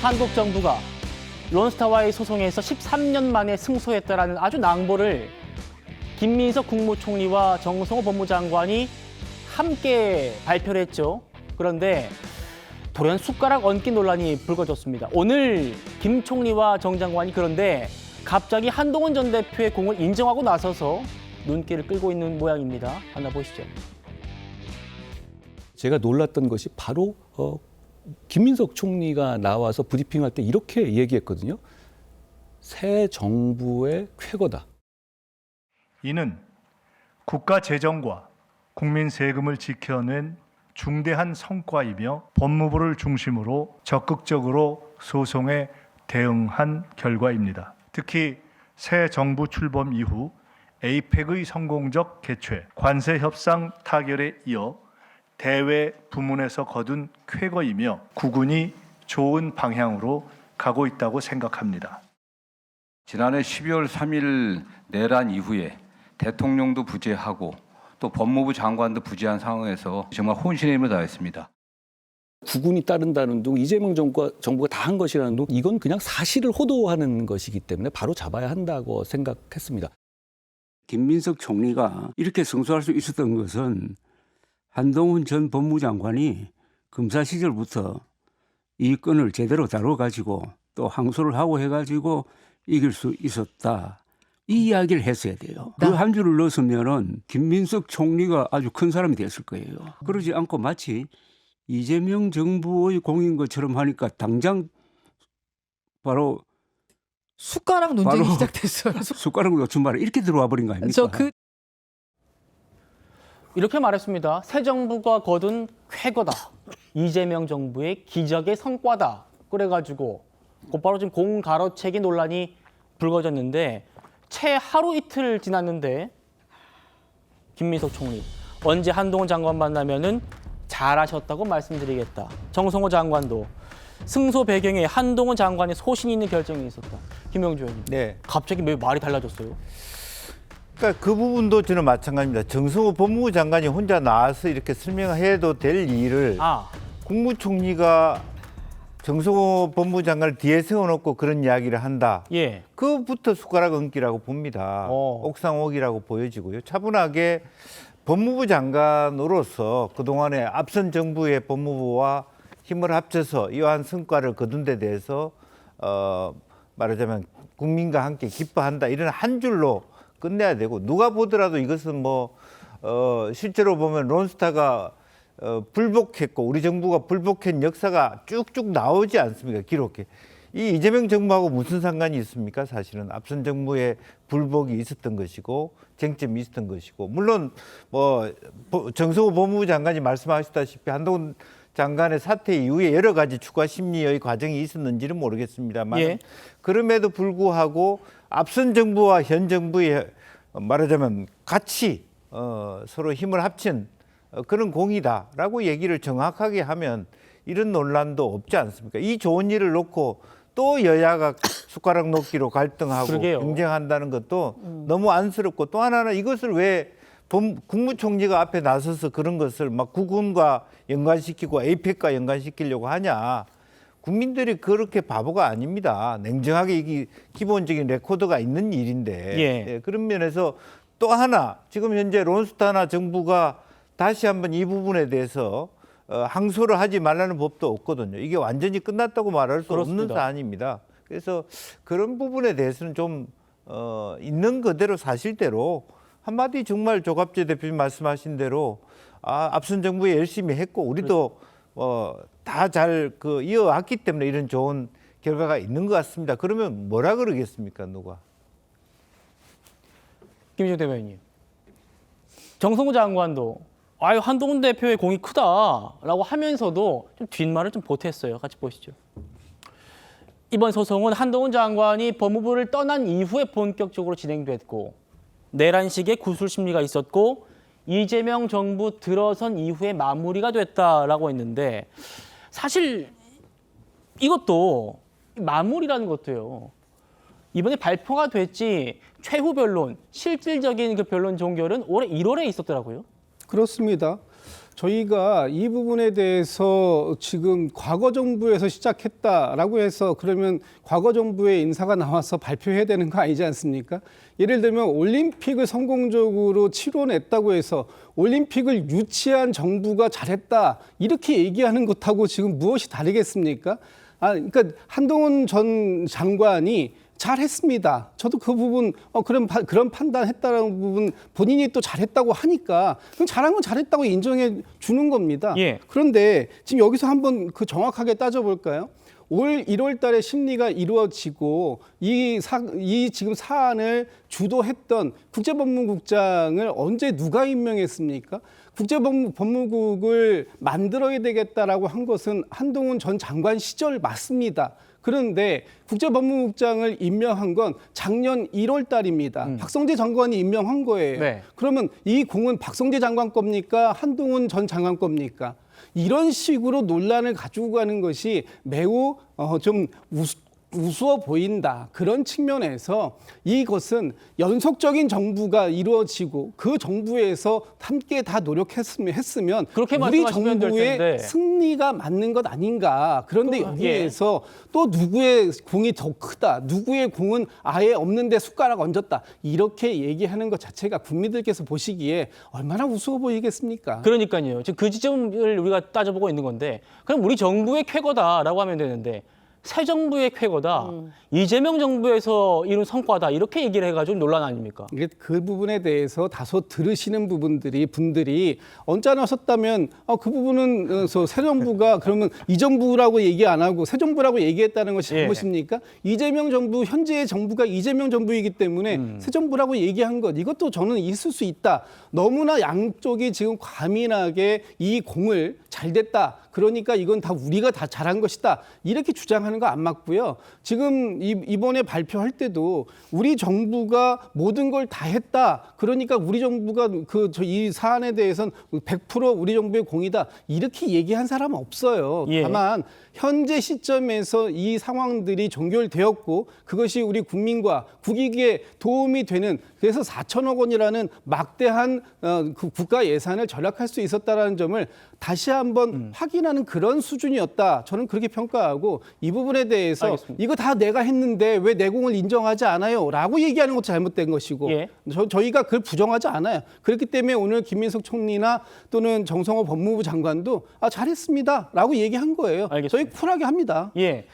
한국 정부가 론스타와의 소송에서 13년 만에 승소했다라는 아주 낭보를 김민석 국무총리와 정성호 법무장관이 함께 발표를 했죠. 그런데 돌연 숟가락 얹기 논란이 불거졌습니다. 오늘 김 총리와 정 장관이 그런데 갑자기 한동훈 전 대표의 공을 인정하고 나서서 눈길을 끌고 있는 모양입니다. 하나 보시죠. 제가 놀랐던 것이 바로 김민석 총리가 나와서 브리핑할 때 이렇게 얘기했거든요. 새 정부의 쾌거다. 이는 국가 재정과 국민 세금을 지켜낸 중대한 성과이며 법무부를 중심으로 적극적으로 소송에 대응한 결과입니다. 특히 새 정부 출범 이후 에이펙의 성공적 개최, 관세 협상 타결에 이어 대외 부문에서 거둔 쾌거이며 국운이 좋은 방향으로 가고 있다고 생각합니다. 지난해 12월 3일 내란 이후에 대통령도 부재하고 또 법무부 장관도 부재한 상황에서 정말 혼신의 힘을 다했습니다. 국운이 따른다는 둥, 이재명 정부가 다 한 것이라는 둥, 이건 그냥 사실을 호도하는 것이기 때문에 바로 잡아야 한다고 생각했습니다. 김민석 총리가 이렇게 승소할 수 있었던 것은 한동훈 전 법무장관이 검사 시절부터 이 건을 제대로 다뤄가지고 또 항소를 하고 해가지고 이길 수 있었다. 이 이야기를 했어야 돼요. 그 한 줄을 넣었으면은 김민석 총리가 아주 큰 사람이 됐을 거예요. 그러지 않고 마치 이재명 정부의 공인 것처럼 하니까 당장 바로 숟가락 논쟁이 시작됐어요. 숟가락 놓친 말에 이렇게 들어와 버린 거 아닙니까? 이렇게 말했습니다. 새 정부가 거둔 쾌거다. 이재명 정부의 기적의 성과다. 그래가지고 곧바로 지금 공 가로채기 논란이 불거졌는데 채 하루 이틀 지났는데 김민석 총리 언제 한동훈 장관 만나면은 잘하셨다고 말씀드리겠다. 정성호 장관도 승소 배경에 한동훈 장관의 소신이 있는 결정이 있었다. 김영주 의원님. 네. 갑자기 왜 말이 달라졌어요? 그러니까 그 부분도 저는 마찬가지입니다. 정성호 법무부 장관이 혼자 나와서 이렇게 설명해도 될 일을 국무총리가 정성호 법무부 장관을 뒤에 세워놓고 그런 이야기를 한다. 예. 그부터 숟가락 얹기라고 봅니다. 옥상옥이라고 보여지고요. 차분하게 법무부 장관으로서 그동안에 앞선 정부의 법무부와 힘을 합쳐서 이러한 성과를 거둔 데 대해서 말하자면 국민과 함께 기뻐한다. 이런 한 줄로 끝내야 되고 누가 보더라도 이것은 실제로 보면 론스타가 불복했고 우리 정부가 불복한 역사가 쭉쭉 나오지 않습니까? 기록해. 이 이재명 정부하고 무슨 상관이 있습니까? 사실은 앞선 정부의 불복이 있었던 것이고 쟁점이 있었던 것이고 물론 정성호 법무부 장관이 말씀하셨다시피 한동훈 장관의 사퇴 이후에 여러 가지 추가 심리의 과정이 있었는지는 모르겠습니다만 그럼에도 불구하고 앞선 정부와 현 정부의 말하자면 같이 서로 힘을 합친 그런 공이다라고 얘기를 정확하게 하면 이런 논란도 없지 않습니까? 이 좋은 일을 놓고 또 여야가 숟가락 놓기로 갈등하고 경쟁한다는 것도 너무 안쓰럽고 또 하나는 이것을 왜 국무총리가 앞에 나서서 그런 것을 막 국군과 연관시키고 에이펙과 연관시키려고 하냐. 국민들이 그렇게 바보가 아닙니다. 냉정하게 이게 기본적인 레코드가 있는 일인데 그런 면에서 또 하나 지금 현재 론스타나 정부가 다시 한번 이 부분에 대해서 항소를 하지 말라는 법도 없거든요. 이게 완전히 끝났다고 말할 수 없는 사안입니다. 그래서 그런 부분에 대해서는 좀 있는 그대로 사실대로 한마디 정말 조갑재 대표님 말씀하신 대로 앞선 정부에 열심히 했고 우리도 다 잘 이어왔기 때문에 이런 좋은 결과가 있는 것 같습니다. 그러면 뭐라 그러겠습니까, 누가? 김희중 대변인님. 정성호 장관도 한동훈 대표의 공이 크다라고 하면서도 좀 뒷말을 좀 보탰어요. 같이 보시죠. 이번 소송은 한동훈 장관이 법무부를 떠난 이후에 본격적으로 진행됐고 내란식의 구술 심리가 있었고 이재명 정부 들어선 이후에 마무리가 됐다라고 했는데 사실 이것도 마무리라는 것도요. 이번에 발표가 됐지 최후 변론, 실질적인 그 변론 종결은 올해 1월에 있었더라고요. 그렇습니다. 저희가 이 부분에 대해서 지금 과거 정부에서 시작했다라고 해서 그러면 과거 정부의 인사가 나와서 발표해야 되는 거 아니지 않습니까? 예를 들면 올림픽을 성공적으로 치러냈다고 해서 올림픽을 유치한 정부가 잘했다 이렇게 얘기하는 것하고 지금 무엇이 다르겠습니까? 그러니까 한동훈 전 장관이 잘했습니다. 저도 그 부분 그런 판단했다라는 부분 본인이 또 잘했다고 하니까 그럼 잘한 건 잘했다고 인정해 주는 겁니다. 예. 그런데 지금 여기서 한번 그 정확하게 따져볼까요? 올 1월 달에 심리가 이루어지고 이 지금 사안을 주도했던 국제법무국장을 언제 누가 임명했습니까? 국제법무국을 만들어야 되겠다라고 한 것은 한동훈 전 장관 시절 맞습니다. 그런데 국제법무국장을 임명한 건 작년 1월 달입니다. 박성재 장관이 임명한 거예요. 네. 그러면 이 공은 박성재 장관 겁니까? 한동훈 전 장관 겁니까? 이런 식으로 논란을 가지고 가는 것이 매우 좀 우스워 보인다. 그런 측면에서 이것은 연속적인 정부가 이루어지고 그 정부에서 함께 다 노력했으면 그렇게 우리 말씀하시면 될 정부의 텐데. 승리가 맞는 것 아닌가. 그런데 여기에서 또 누구의 공이 더 크다. 누구의 공은 아예 없는데 숟가락 얹었다. 이렇게 얘기하는 것 자체가 국민들께서 보시기에 얼마나 우스워 보이겠습니까? 그러니까요. 지금 그 지점을 우리가 따져보고 있는 건데 그럼 우리 정부의 쾌거다라고 하면 되는데 새 정부의 쾌거다. 이재명 정부에서 이룬 성과다. 이렇게 얘기를 해가지고 논란 아닙니까? 이게 그 부분에 대해서 다소 들으시는 분들이 언짢으셨다면 그 부분은 새 정부가 그러면 이 정부라고 얘기 안 하고 새 정부라고 얘기했다는 것이 잘못입니까? 이재명 정부 현재의 정부가 이재명 정부이기 때문에 새 정부라고 얘기한 것 이것도 저는 있을 수 있다. 너무나 양쪽이 지금 과민하게 이 공을 잘 됐다. 그러니까 이건 다 우리가 다 잘한 것이다. 이렇게 주장하는 거 안 맞고요. 지금 이번에 발표할 때도 우리 정부가 모든 걸 다 했다. 그러니까 우리 정부가 이 사안에 대해서는 100% 우리 정부의 공이다. 이렇게 얘기한 사람은 없어요. 예. 다만 현재 시점에서 이 상황들이 종결되었고 그것이 우리 국민과 국익에 도움이 되는 그래서 4천억 원이라는 막대한 그 국가 예산을 절약할 수 있었다는 점을 다시 한번 확인하는 그런 수준이었다. 저는 그렇게 평가하고 이 부분에 대해서 알겠습니다. 이거 다 내가 했는데 왜 내 공을 인정하지 않아요? 라고 얘기하는 것도 잘못된 것이고 예. 저희가 그걸 부정하지 않아요. 그렇기 때문에 오늘 김민석 총리나 또는 정성호 법무부 장관도 잘했습니다. 라고 얘기한 거예요. 알겠습니다. 저희 쿨하게 합니다. 예.